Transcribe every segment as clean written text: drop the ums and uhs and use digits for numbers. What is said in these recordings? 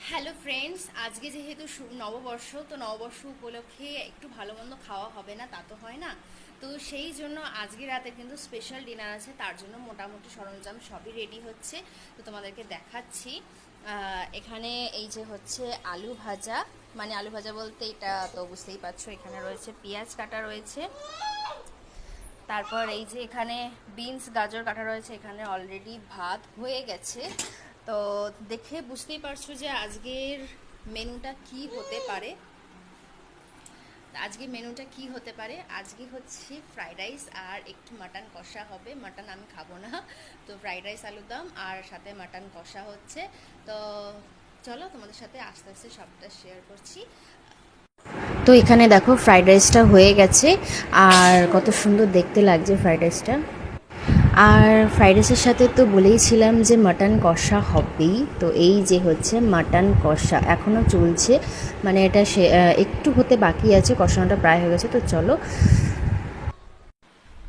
Hello friends, আজকে যেহেতু নববর্ষ, তো নববর্ষ উপলক্ষে একটু ভালো মন্দ খাওয়া হবে না তা তো হয় না। তো সেই জন্য আজকে রাতে কিন্তু স্পেশাল ডিনার আছে, তার জন্য মোটামুটি সরঞ্জাম সবই রেডি হচ্ছে। তো তোমাদেরকে দেখাচ্ছি। এখানে এই যে হচ্ছে আলু ভাজা, মানে আলু ভাজা বলতে এটা তো বুঝতেই পারছো, এখানে রয়েছে পেঁয়াজ কাটা রয়েছে। তারপর এই যে এখানে বিনস গাজর কাটা রয়েছে, এখানে অলরেডি ভাত হয়ে গেছে। তো দেখে বুঝতেই পারছো যে আজকের মেনুটা কি হতে পারে। আজকে হচ্ছে ফ্রাইড রাইস আর একটু মাটন কষা হবে। মাটন আমি খাবো না, তো ফ্রাইড রাইস আলুর দম আর সাথে মাটন কষা হচ্ছে। তো চলো তোমাদের সাথে আস্তে আস্তে সবটা শেয়ার করছি। তো এখানে দেখো ফ্রাইড রাইসটা হয়ে গেছে, আর কত সুন্দর দেখতে লাগছে ফ্রাইড রাইসটা। আর ফ্রাইড রাইসের সাথে তো বলেইছিলাম যে মাটন কষা হবেই, তো এই যে হচ্ছে মাটন কষা এখনও চলছে, মানে এটা সে একটু হতে বাকি আছে, কষানোটা প্রায় হয়ে গেছে। তো চলো।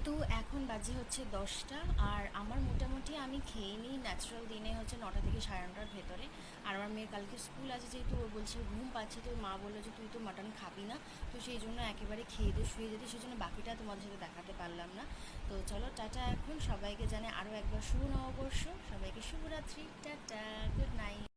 তো এখন বাজে হচ্ছে 10টা, আর আমার মোটামুটি আমি খেয়ে নিই ন্যাচারাল দিনে হচ্ছে 9টা থেকে 9:30টার ভেতরে। আর আমার মেয়ের কালকে স্কুল আছে, যেহেতু ও বলছে ঘুম পাচ্ছে, তো মা বললো যে তুই তো মাটন খাবি না, তো সেই জন্য একেবারে খেয়ে দিয়ে শুয়ে যেতে, সেই জন্য বাকিটা তোমাদের সাথে দেখাতে পারলাম না। তো চলো টাটা, এখন সবাইকে জানে আরও একবার শুভ নববর্ষ, সবাইকে শুভরাত্রি, টাটা, গুড নাইট।